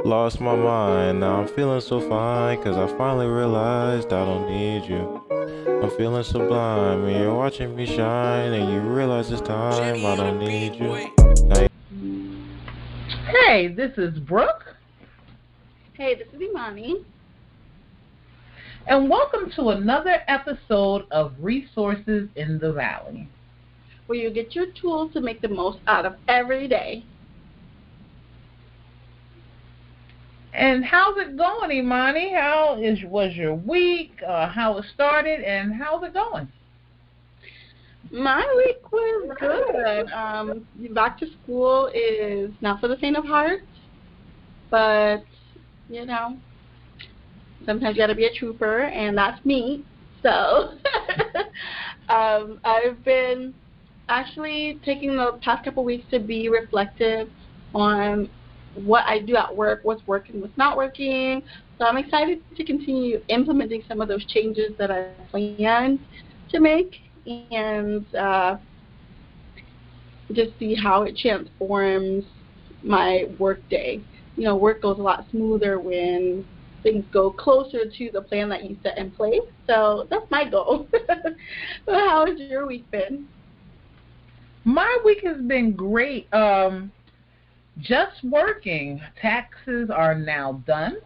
Lost my mind, now I'm feeling so fine, cause I finally realized I don't need you. I'm feeling sublime, and you're watching me shine, and you realize it's time I don't need you. Now Hey, this is Brooke, Hey, this is Imani. and welcome to another episode of Resources in the Valley. Where you get your tools to make the most out of every day. And how's it going, Imani? Was your week? How it started, and how's it going? My week was good. Back to school is not for the faint of heart, but you know, sometimes you gotta be a trooper, and that's me. So, I've been actually taking the past couple weeks to be reflective on what I do at work, what's working, what's not working. So I'm excited to continue implementing some of those changes that I planned to make and just see how it transforms my work day. You know, work goes a lot smoother when things go closer to the plan that you set in place. So that's my goal. So how has your week been? My week has been great. Just working. Taxes are now done,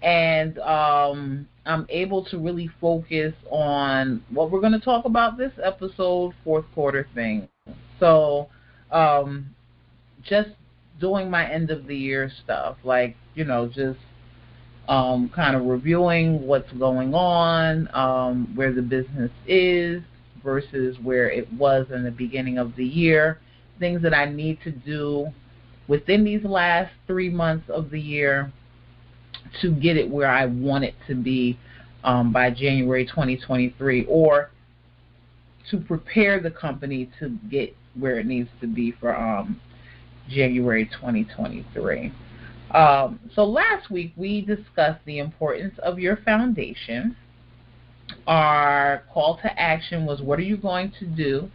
and I'm able to really focus on what we're going to talk about this episode, fourth quarter thing. So, just doing my end of the year stuff, like just kind of reviewing what's going on, where the business is versus where it was in the beginning of the year, things that I need to do within these last 3 months of the year to get it where I want it to be by January 2023, or to prepare the company to get where it needs to be for January 2023. So last week we discussed the importance of your foundation. Our call to action was, what are you going to do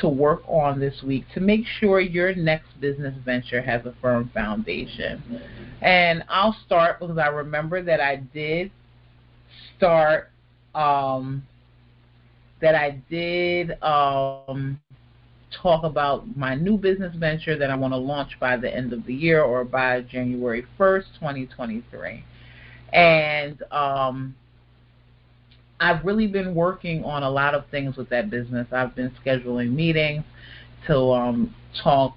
to work on this week to make sure your next business venture has a firm foundation? And I'll start because I remember that I did start, talk about my new business venture that I want to launch by the end of the year or by January 1st, 2023. And I've really been working on a lot of things with that business. I've been scheduling meetings to talk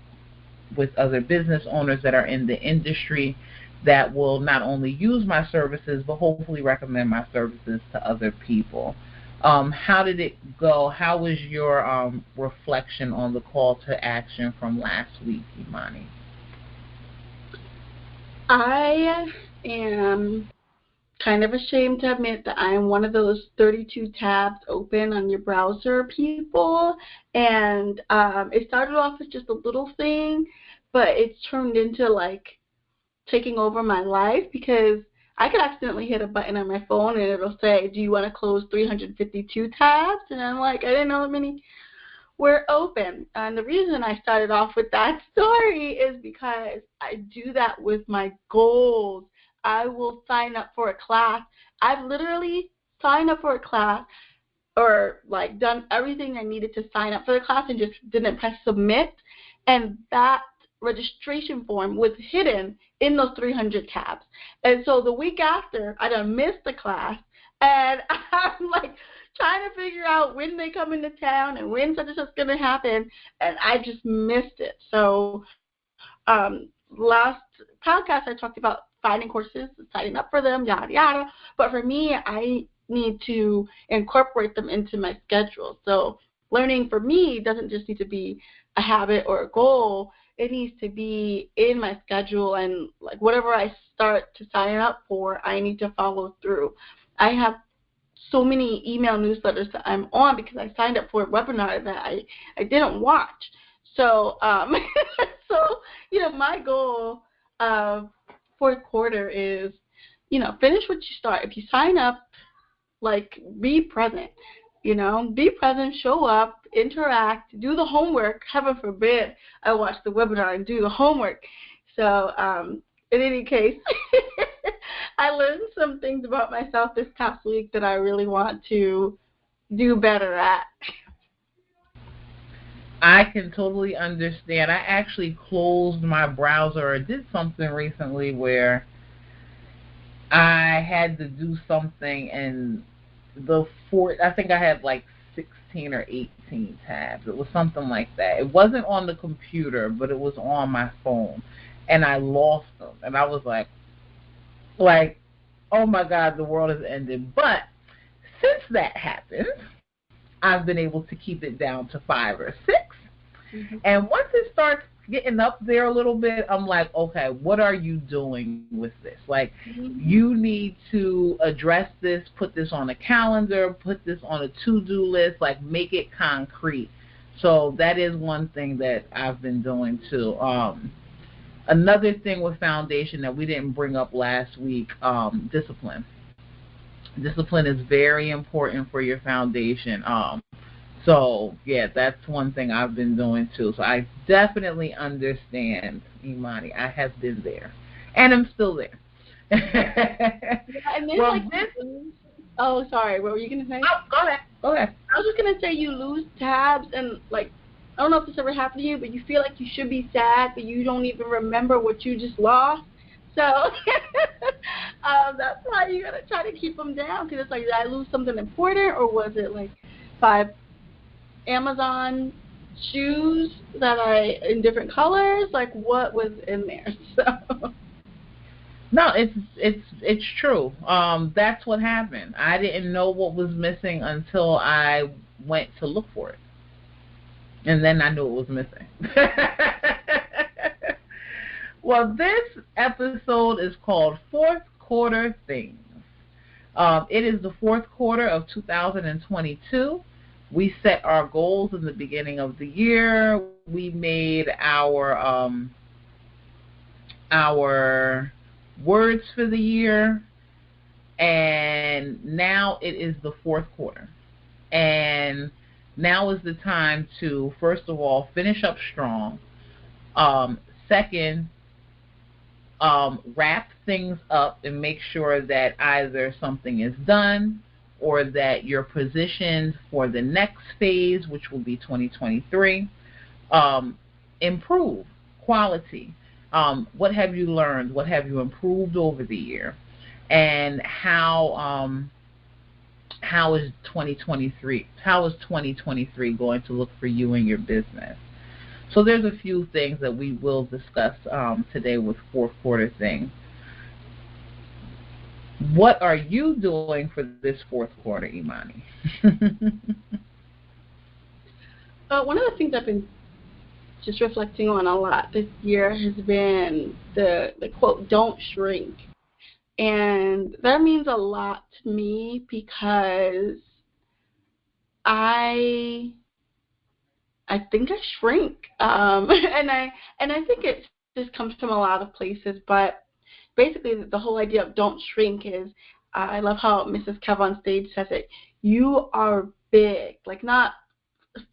with other business owners that are in the industry that will not only use my services, but hopefully recommend my services to other people. How did it go? How was your reflection on the call to action from last week, Imani? I am kind of ashamed to admit that I'm one of those 32 tabs open on your browser people. And it started off as just a little thing, but it's turned into like taking over my life because I could accidentally hit a button on my phone and it'll say, do you want to close 352 tabs? And I'm like, I didn't know how many were open. And the reason I started off with that story is because I do that with my goals. I will sign up for a class. I've literally signed up for a class or like done everything I needed to sign up for the class and just didn't press submit. And that registration form was hidden in those 300 tabs. And so the week after, I done missed the class, and I'm like trying to figure out when they come into town and when such and such is going to happen, and I just missed it. So last podcast I talked about finding courses, signing up for them, yada, yada. But for me, I need to incorporate them into my schedule. So learning for me doesn't just need to be a habit or a goal. It needs to be in my schedule, and like whatever I start to sign up for, I need to follow through. I have so many email newsletters that I'm on because I signed up for a webinar that I didn't watch. So so my goal fourth quarter is finish what you start. If you sign up, like be present. Be present, show up, interact, do the homework. Heaven forbid I watch the webinar and do the homework. So in any case, I learned some things about myself this past week that I really want to do better at. I can totally understand. I actually closed my browser or did something recently where I had to do something and I think I had like 16 or 18 tabs. It was something like that. It wasn't on the computer, but it was on my phone. And I lost them. And I was like, oh my God, the world has ended. But since that happened, I've been able to keep it down to 5 or 6. Mm-hmm. And once it starts getting up there a little bit, I'm like, okay, what are you doing with this? Like, you need to address this, put this on a calendar, put this on a to-do list, like make it concrete. So that is one thing that I've been doing too. Another thing with foundation that we didn't bring up last week, discipline. Discipline is very important for your foundation. So, yeah, that's one thing I've been doing too. So I definitely understand, Imani. I have been there. And I'm still there. Yeah, and then, well, like, oh, sorry. What were you going to say? Oh, go ahead. I was just going to say you lose tabs and, like, I don't know if this ever happened to you, but you feel like you should be sad, but you don't even remember what you just lost. So that's why you got to try to keep them down, because it's like, did I lose something important, or was it like 5 Amazon shoes that in different colors? Like, what was in there? So no, it's true. That's what happened. I didn't know what was missing until I went to look for it, and then I knew it was missing. Well, this episode is called Fourth Quarter Things. It is the fourth quarter of 2022. We set our goals in the beginning of the year. We made our words for the year, and now it is the fourth quarter. And now is the time to, first of all, finish up strong. Second, wrap things up and make sure that either something is done or that you're positioned for the next phase, which will be 2023. Improve quality. What have you learned? What have you improved over the year? And how is 2023? How is 2023 going to look for you and your business? So there's a few things that we will discuss today with fourth quarter things. What are you doing for this fourth quarter, Imani? one of the things I've been just reflecting on a lot this year has been the quote, "Don't shrink." And that means a lot to me because I think I shrink, and I think it just comes from a lot of places. But basically, the whole idea of don't shrink is, I love how Mrs. Kev on stage says it. You are big, like not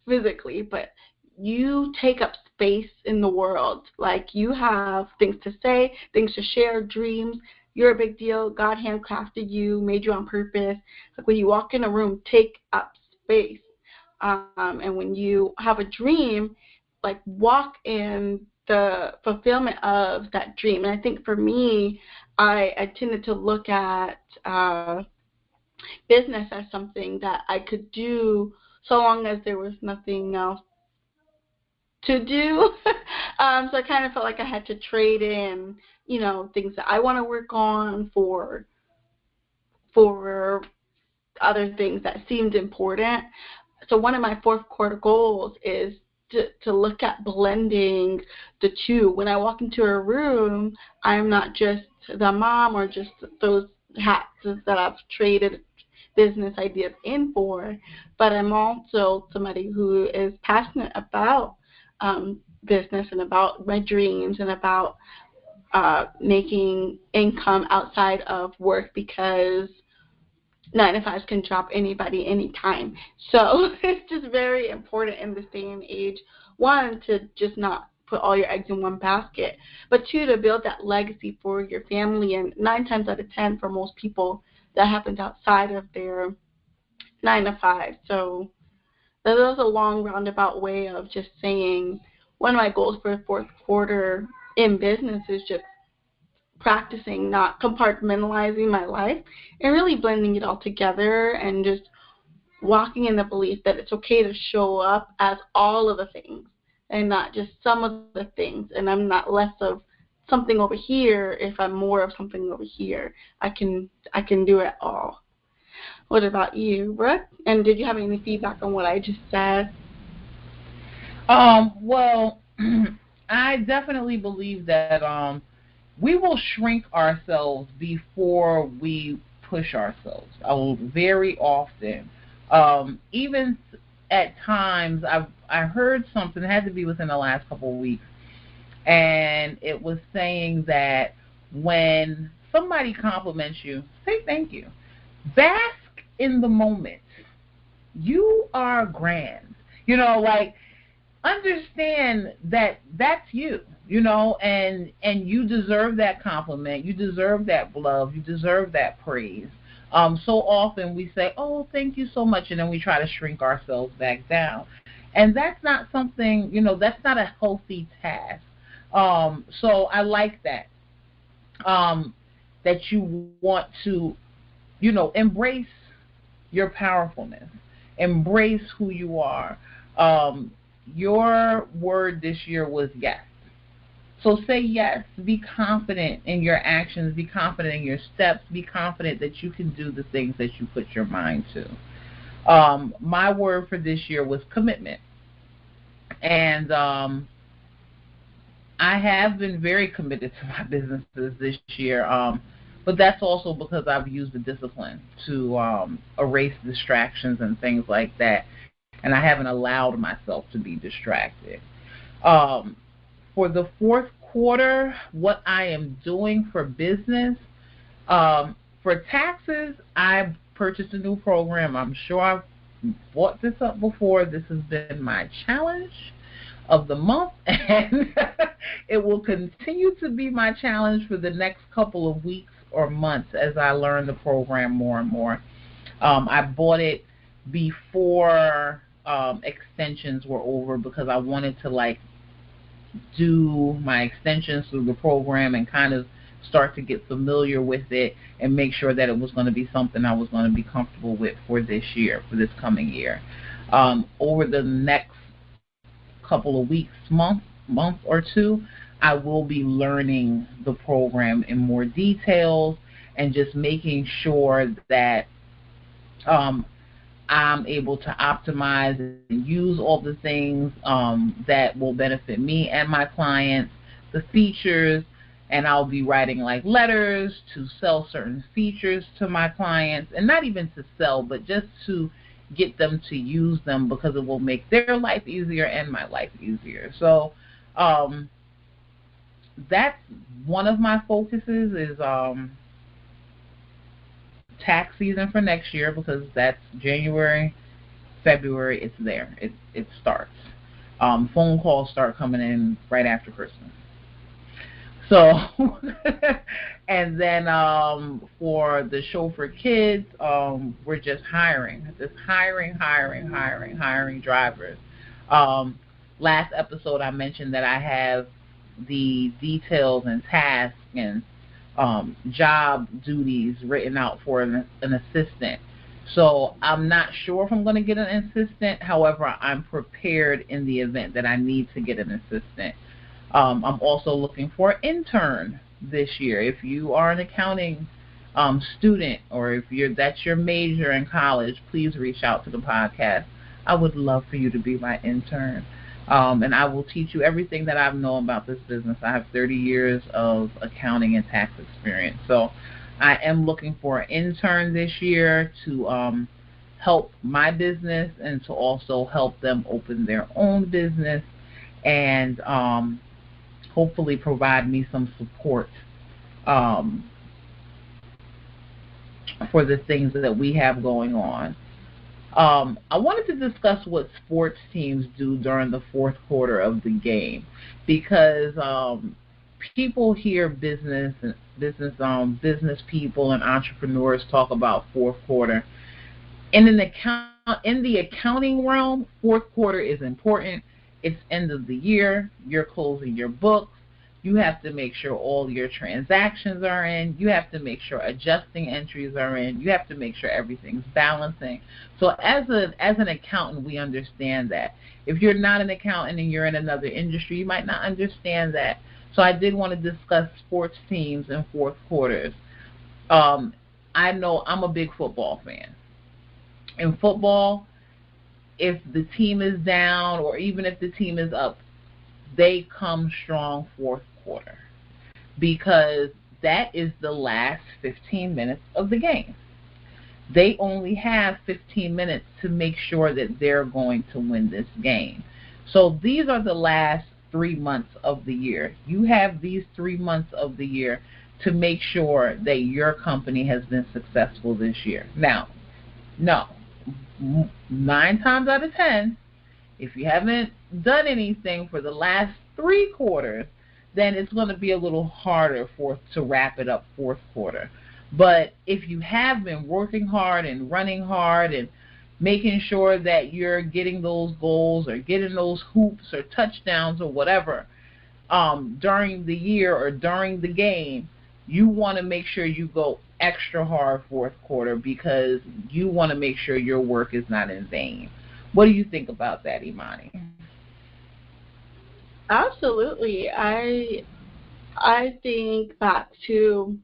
physically, but you take up space in the world. Like, you have things to say, things to share, dreams. You're a big deal. God handcrafted you, made you on purpose. Like, when you walk in a room, take up space. And when you have a dream, like, walk in the fulfillment of that dream. And I think for me, I tended to look at business as something that I could do so long as there was nothing else to do. So I kind of felt like I had to trade in, things that I want to work on for other things that seemed important. So one of my fourth quarter goals is to look at blending the two. When I walk into a room, I'm not just the mom or just those hats that I've traded business ideas in for, but I'm also somebody who is passionate about business and about my dreams and about making income outside of work, because 9-to-5s can drop anybody anytime. So it's just very important in this day and age, one, to just not put all your eggs in one basket, but 2, to build that legacy for your family. And 9 times out of 10 for most people, that happens outside of their 9 to 5. So that was a long roundabout way of just saying one of my goals for the fourth quarter in business is just practicing not compartmentalizing my life and really blending it all together, and just walking in the belief that it's okay to show up as all of the things and not just some of the things. And I'm not less of something over here if I'm more of something over here. I can do it all. What about you, Brooke? And did you have any feedback on what I just said? Well, I definitely believe that we will shrink ourselves before we push ourselves. Very often. Even at times, I heard something, it had to be within the last couple of weeks, and it was saying that when somebody compliments you, say thank you. Bask in the moment. You are grand. Like, understand that that's you, and you deserve that compliment. You deserve that love. You deserve that praise. So often we say, oh, thank you so much, and then we try to shrink ourselves back down. And that's not something, that's not a healthy task. So I like that, that you want to, embrace your powerfulness, embrace who you are. Your word this year was yes. So say yes. Be confident in your actions. Be confident in your steps. Be confident that you can do the things that you put your mind to. My word for this year was commitment. And I have been very committed to my businesses this year. But that's also because I've used the discipline to erase distractions and things like that. And I haven't allowed myself to be distracted. For the fourth quarter, what I am doing for business, for taxes, I purchased a new program. I'm sure I've brought this up before. This has been my challenge of the month, and it will continue to be my challenge for the next couple of weeks or months as I learn the program more and more. I bought it before extensions were over because I wanted to do my extensions through the program and kind of start to get familiar with it and make sure that it was going to be something I was going to be comfortable with for this year, for this coming year. Over the next couple of weeks, month or two, I will be learning the program in more details and just making sure that I'm able to optimize and use all the things that will benefit me and my clients, the features, and I'll be writing letters to sell certain features to my clients, and not even to sell, but just to get them to use them because it will make their life easier and my life easier. So that's one of my focuses is tax season for next year, because that's January, February, it's there. It starts. Phone calls start coming in right after Christmas. So, and then for the show for kids, we're just hiring drivers. Last episode I mentioned that I have the details and tasks and job duties written out for an assistant. So I'm not sure if I'm going to get an assistant. However, I'm prepared in the event that I need to get an assistant. I'm also looking for an intern this year. If you are an accounting student, or if that's your major in college, please reach out to the podcast. I would love for you to be my intern. And I will teach you everything that I've known about this business. I have 30 years of accounting and tax experience. So I am looking for an intern this year to help my business and to also help them open their own business and hopefully provide me some support for the things that we have going on. I wanted to discuss what sports teams do during the fourth quarter of the game because people hear business people and entrepreneurs talk about fourth quarter. In the accounting realm, fourth quarter is important. It's end of the year. You're closing your books. You have to make sure all your transactions are in. You have to make sure adjusting entries are in. You have to make sure everything's balancing. So as an accountant, we understand that. If you're not an accountant and you're in another industry, you might not understand that. So I did want to discuss sports teams in fourth quarters. Um, I know I'm a big football fan. In football, if the team is down or even if the team is up, they come strong fourth quarter because that is the last 15 minutes of the game. They only have 15 minutes to make sure that they're going to win this game. So these are the last 3 months of the year. You have these 3 months of the year to make sure that your company has been successful this year. Now, no, 9 times out of 10, if you haven't done anything for the last 3 quarters, then it's going to be a little harder to wrap it up fourth quarter. But if you have been working hard and running hard and making sure that you're getting those goals or getting those hoops or touchdowns or whatever during the year or during the game, you want to make sure you go extra hard fourth quarter because you want to make sure your work is not in vain. What do you think about that, Imani? Absolutely. I think back to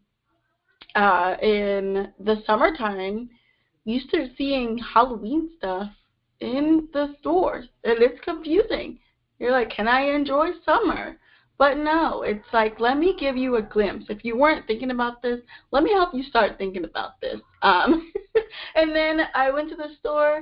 in the summertime, you start seeing Halloween stuff in the stores, and it's confusing. You're like, can I enjoy summer? But no, it's like, let me give you a glimpse. If you weren't thinking about this, let me help you start thinking about this. And then I went to the store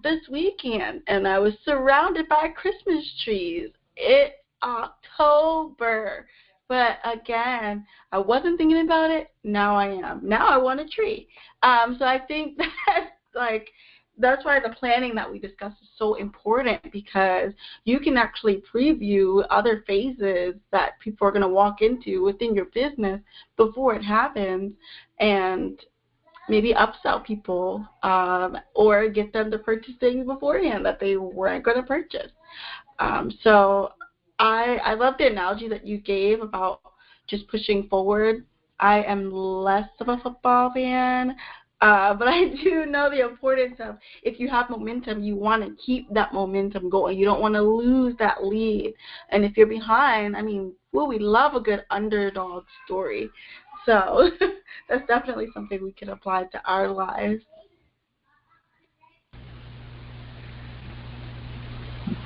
this weekend and I was surrounded by Christmas trees. It's October. But again, I wasn't thinking about it. Now I am. Now I want a tree. So I think that's why the planning that we discussed is so important, because you can actually preview other phases that people are going to walk into within your business before it happens, and maybe upsell people, or get them to purchase things beforehand that they weren't going to purchase. So I love the analogy that you gave about just pushing forward. I am less of a football fan, but I do know the importance of, if you have momentum, you want to keep that momentum going. You don't want to lose that lead. And if you're behind, I mean, well, we love a good underdog story. So that's definitely something we can apply to our lives.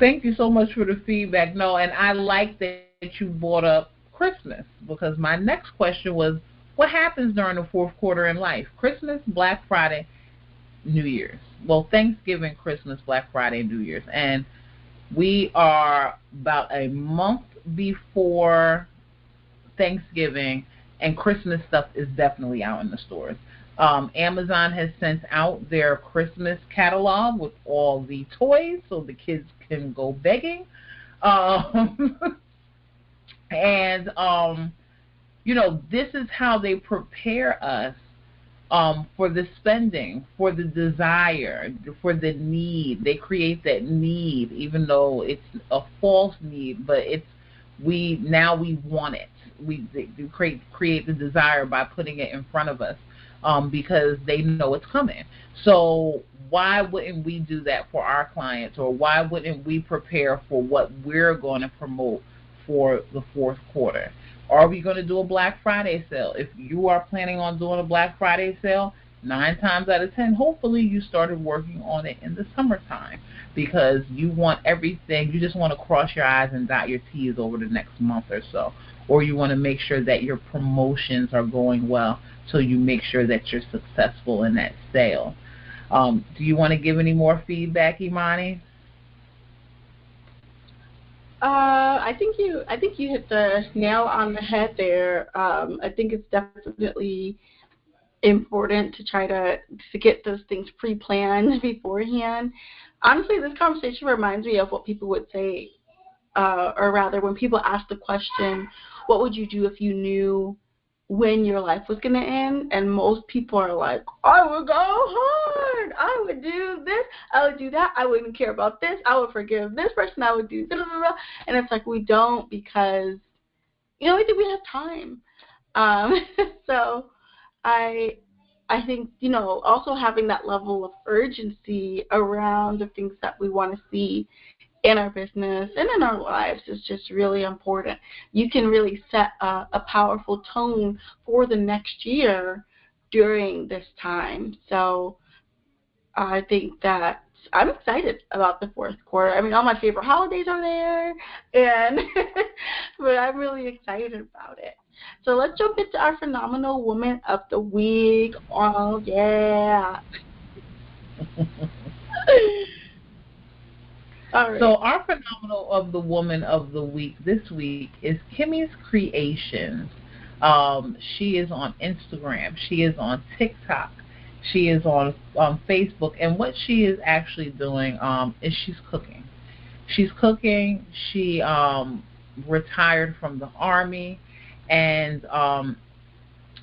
Thank you so much for the feedback. No, and I like that you brought up Christmas because my next question was, what happens during the fourth quarter in life? Christmas, Black Friday, New Year's. Well, Thanksgiving, Christmas, Black Friday, New Year's. And we are about a month before Thanksgiving, and Christmas stuff is definitely out in the stores. Amazon has sent out their Christmas catalog with all the toys so the kids can go begging. Um, and, this is how they prepare us for the spending, for the desire, for the need. They create that need, even though it's a false need, but we want it. They create the desire by putting it in front of us, because they know it's coming. So why wouldn't we do that for our clients, or why wouldn't we prepare for what we're going to promote for the fourth quarter? Are we going to do a Black Friday sale? If you are planning on doing a Black Friday sale, 9 times out of 10, hopefully you started working on it in the summertime, because you want everything. You just want to cross your I's and dot your T's over the next month or so. Or you want to make sure that your promotions are going well, so you make sure that you're successful in that sale. Do you want to give any more feedback, Imani? I think you hit the nail on the head there. I think it's definitely important to try to get those things pre-planned beforehand. Honestly, this conversation reminds me of what people would say, or rather when people ask the question, what would you do if you knew when your life was going to end? And most people are like, I would go hard. I would do this. I would do that. I wouldn't care about this. I would forgive this person. I would do blah, blah, blah. And it's like we don't, because, we think we have time. So I think, also having that level of urgency around the things that we want to see in our business and in our lives is just really important. You can really set a powerful tone for the next year during this time. So I think that I'm excited about the fourth quarter. I mean, all my favorite holidays are there, and but I'm really excited about it. So let's jump into our phenomenal woman of the week. Oh, yeah. All right. So our phenomenal of the woman of the week this week is Kimmy's Kreations. She is on Instagram. She is on TikTok. She is on Facebook. And what she is actually doing is she's cooking. She's cooking. She retired from the Army. And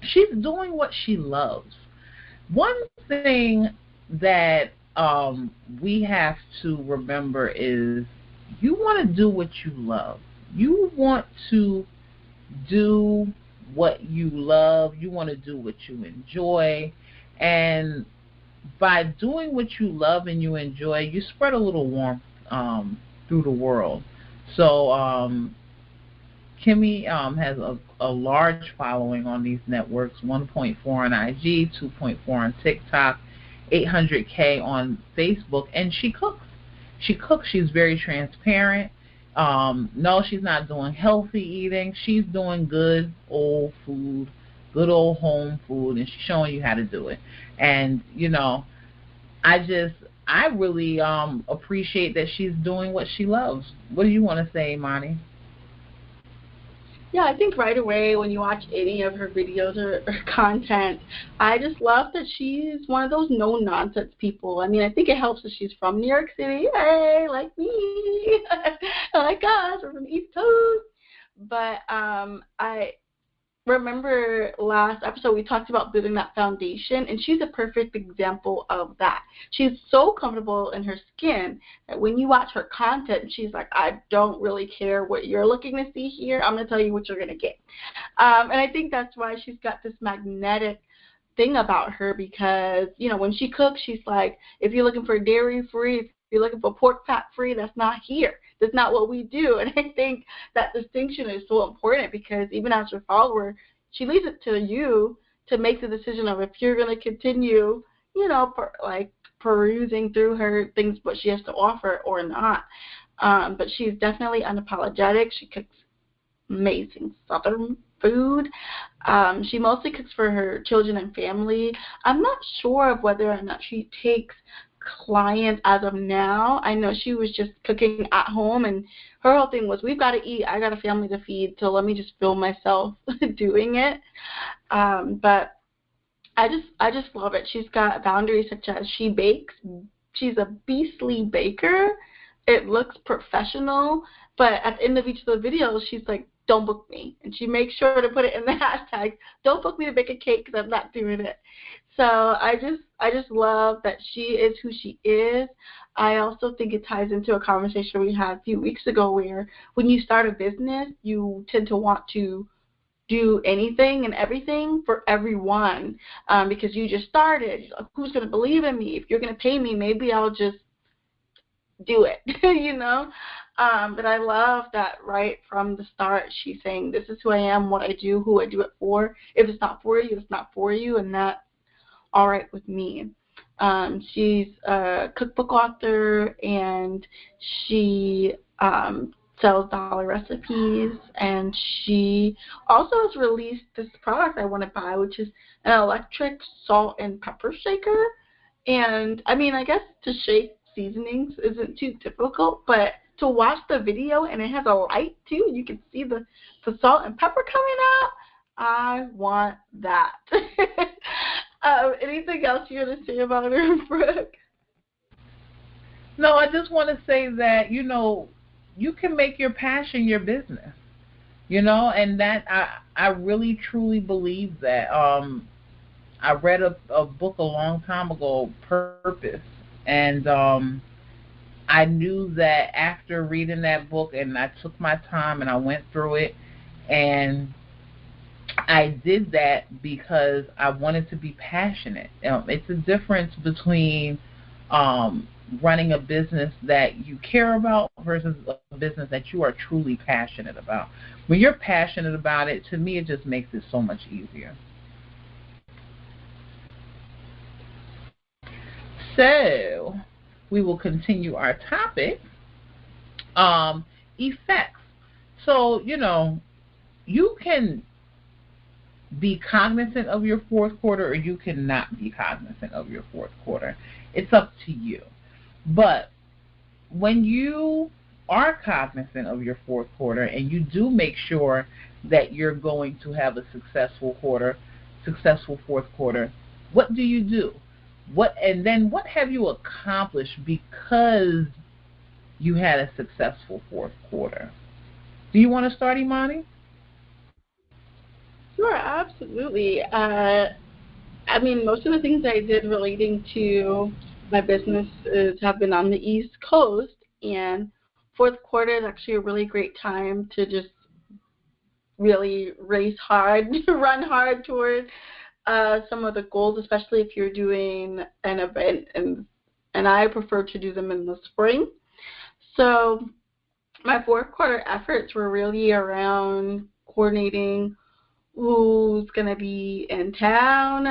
she's doing what she loves. One thing that we have to remember is you want to do what you love. You want to do what you love. You want to do what you enjoy. And by doing what you love and you enjoy, you spread a little warmth through the world. So Kimmy has a large following on these networks, 1.4 on IG, 2.4 on TikTok, 800K on Facebook, and she cooks. She cooks. She's very transparent. No, she's not doing healthy eating. She's doing good old food, good old home food, and she's showing you how to do it. And, I really appreciate that she's doing what she loves. What do you want to say, Imani? Yeah, I think right away when you watch any of her videos or content, I just love that she's one of those no-nonsense people. I mean, I think it helps that she's from New York City. Hey, like me. Like us, we're from the East Coast. But I remember last episode we talked about building that foundation, and she's a perfect example of that. She's so comfortable in her skin that when you watch her content, she's like, I don't really care what you're looking to see here. I'm going to tell you what you're going to get. And I think that's why she's got this magnetic thing about her, because, when she cooks, she's like, if you're looking for dairy-free, if you're looking for pork fat-free, that's not here. That's not what we do. And I think that distinction is so important, because even as her follower, she leaves it to you to make the decision of if you're going to continue, perusing through her things, what she has to offer or not. But she's definitely unapologetic. She cooks amazing Southern food. She mostly cooks for her children and family. I'm not sure of whether or not she takes clients as of now. I know she was just cooking at home, and her whole thing was, we've got to eat, I got a family to feed, so let me just film myself doing it. But I just love it. She's got boundaries, such as she bakes. She's a beastly baker. It looks professional, but at the end of each of the videos, she's like, don't book me. And she makes sure to put it in the hashtag, don't book me to bake a cake, because I'm not doing it. So I just love that she is who she is. I also think it ties into a conversation we had a few weeks ago, where when you start a business, you tend to want to do anything and everything for everyone, because you just started. Who's going to believe in me? If you're going to pay me, maybe I'll just do it, But I love that right from the start, she's saying, this is who I am, what I do, who I do it for. If it's not for you, it's not for you, and that's all right with me. She's a cookbook author, and she sells dollar recipes, and she also has released this product I want to buy, which is an electric salt and pepper shaker. And I mean, I guess to shake seasonings isn't too difficult, but to watch the video, and it has a light too, you can see the salt and pepper coming out. I want that. Anything else you want to say about her, Brooke? No, I just want to say that, you can make your passion your business, and that I really truly believe that. I read a book a long time ago, Purpose, and I knew that after reading that book, and I took my time and I went through it, and I did that because I wanted to be passionate. It's a difference between running a business that you care about versus a business that you are truly passionate about. When you're passionate about it, to me, it just makes it so much easier. So, we will continue our topic. Effects. So, you can be cognizant of your fourth quarter or you cannot be cognizant of your fourth quarter. It's up to you. But when you are cognizant of your fourth quarter and you do make sure that you're going to have a successful fourth quarter, what do you do? What have you accomplished because you had a successful fourth quarter? Do you want to start, Imani? Sure, absolutely. Most of the things I did relating to my businesses have been on the East Coast, and fourth quarter is actually a really great time to just really race hard, run hard toward some of the goals, especially if you're doing an event, and I prefer to do them in the spring. So my fourth quarter efforts were really around coordinating who's going to be in town.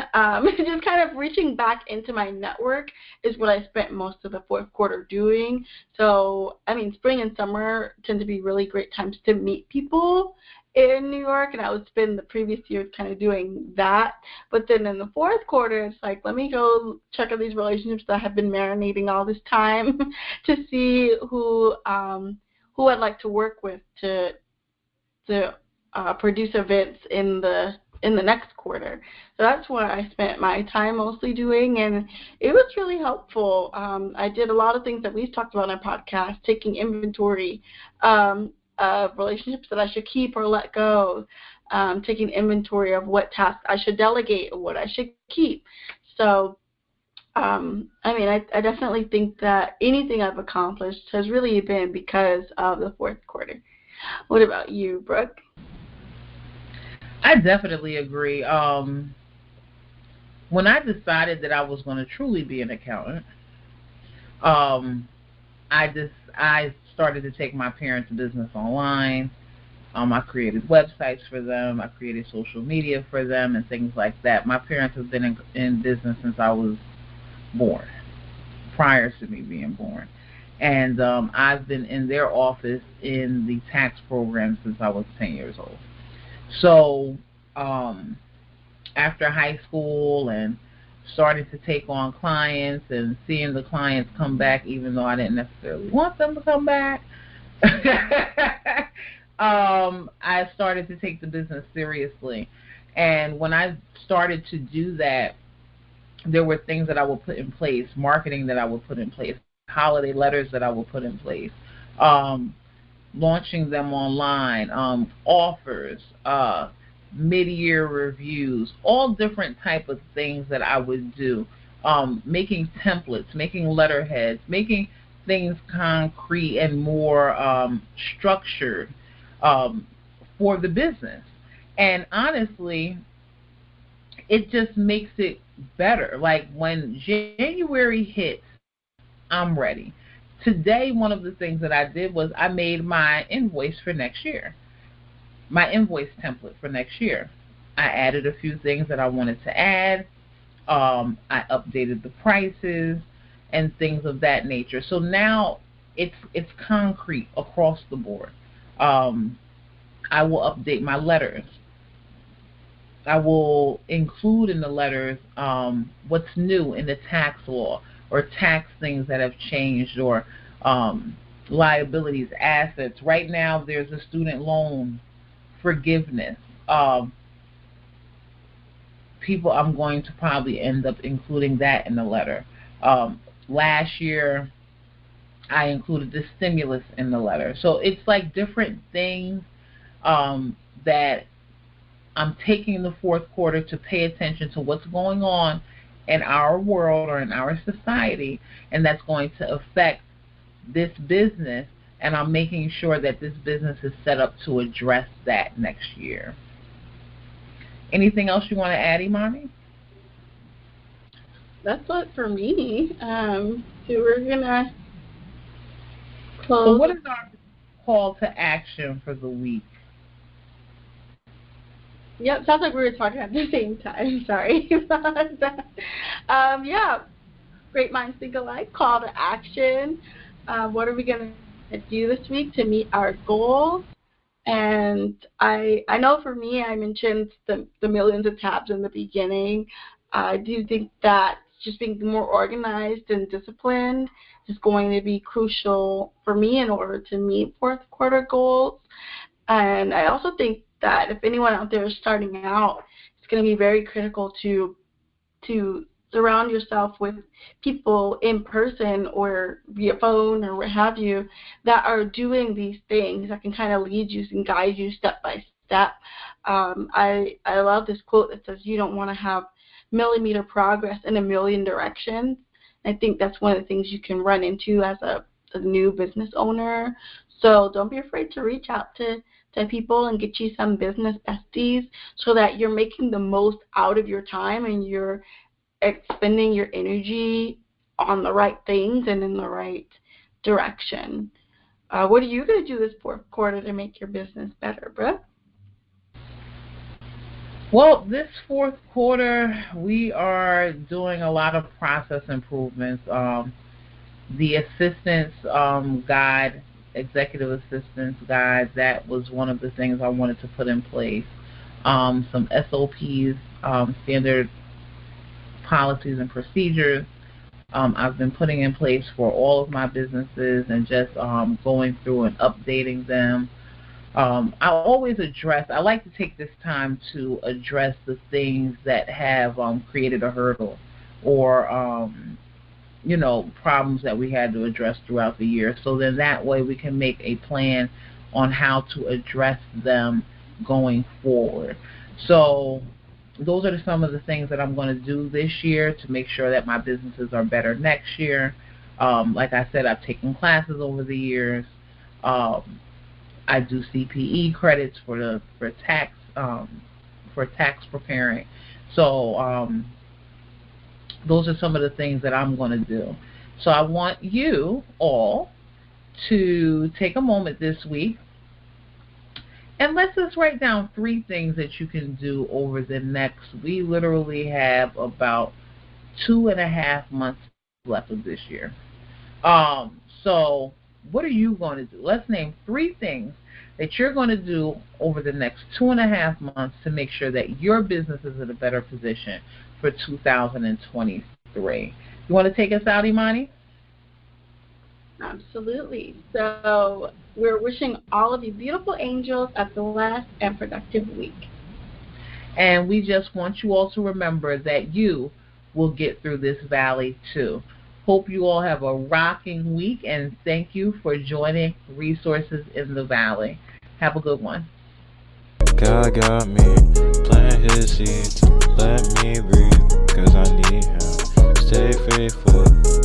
Just kind of reaching back into my network is what I spent most of the fourth quarter doing. So, spring and summer tend to be really great times to meet people in New York, and I would spend the previous year kind of doing that. But then in the fourth quarter, it's like, let me go check out these relationships that have been marinating all this time to see who I'd like to work with to produce events in the next quarter. So that's what I spent my time mostly doing, and it was really helpful. I did a lot of things that we've talked about on our podcast, taking inventory of relationships that I should keep or let go, taking inventory of what tasks I should delegate or what I should keep. So, I definitely think that anything I've accomplished has really been because of the fourth quarter. What about you, Brooke? I definitely agree. When I decided that I was going to truly be an accountant, I started to take my parents' business online. I created websites for them. I created social media for them and things like that. My parents have been in business since I was born, prior to me being born. And I've been in their office in the tax program since I was 10 years old. So after high school and starting to take on clients and seeing the clients come back, even though I didn't necessarily want them to come back, I started to take the business seriously. And when I started to do that, there were things that I would put in place, marketing that I would put in place, holiday letters that I would put in place, launching them online, offers, mid-year reviews, all different type of things that I would do, making templates, making letterheads, making things concrete and more structured for the business. And honestly, it just makes it better. Like when January hits, I'm ready. Today, one of the things that I did was I made my invoice for next year, my invoice template for next year. I added a few things that I wanted to add. I updated the prices and things of that nature. So now it's concrete across the board. I will update my letters. I will include in the letters what's new in the tax law or tax things that have changed or liabilities, assets. Right now there's a student loan forgiveness. people, I'm going to probably end up including that in the letter. Last year, I included the stimulus in the letter. So it's like different things that I'm taking the fourth quarter to pay attention to what's going on in our world or in our society, and that's going to affect this business, and I'm making sure that this business is set up to address that next year. Anything else you want to add, Imani? That's it for me. So we're going to close. So what is our call to action for the week? Yep, sounds like we were talking at the same time. Sorry. Yeah, great minds think alike. Call to action. What are we going to do this week to meet our goals? And I know for me, I mentioned the millions of tabs in the beginning. I do think that just being more organized and disciplined is going to be crucial for me in order to meet fourth quarter goals. And I also think that if anyone out there is starting out, it's going to be very critical to surround yourself with people in person or via phone or what have you that are doing these things that can kind of lead you and guide you step by step. I love this quote that says, you don't want to have millimeter progress in a million directions. I think that's one of the things you can run into as a new business owner. So don't be afraid to reach out to people and get you some business besties so that you're making the most out of your time and you're expending your energy on the right things and in the right direction. What are you going to do this fourth quarter to make your business better, Brooke? Well, this fourth quarter, we are doing a lot of process improvements. The assistance guide, executive assistance guide, that was one of the things I wanted to put in place. Some SOPs, standard policies and procedures, I've been putting in place for all of my businesses and just going through and updating them. I like to take this time to address the things that have created a hurdle or problems that we had to address throughout the year. So then that way we can make a plan on how to address them going forward. So those are some of the things that I'm going to do this year to make sure that my businesses are better next year. Like I said, I've taken classes over the years. I do CPE credits for tax preparing. So those are some of the things that I'm going to do. So I want you all to take a moment this week and let's just write down 3 things that you can do over the next. We literally have about 2.5 months left of this year. So what are you going to do? Let's name 3 things that you're going to do over the next 2.5 months to make sure that your business is in a better position for 2023. You want to take us out, Imani? Absolutely. So we're wishing all of you beautiful angels a blessed and productive week. And we just want you all to remember that you will get through this valley too. Hope you all have a rocking week, and thank you for joining Resources in the Valley. Have a good one. God got me, plant his seeds, let me breathe, cause I need him. Stay faithful,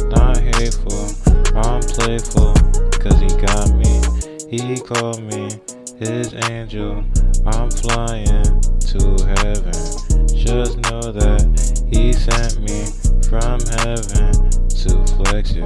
not hateful, I'm playful, cause he got me. He called me his angel, I'm flying to heaven. Just know that he sent me from heaven to flex you.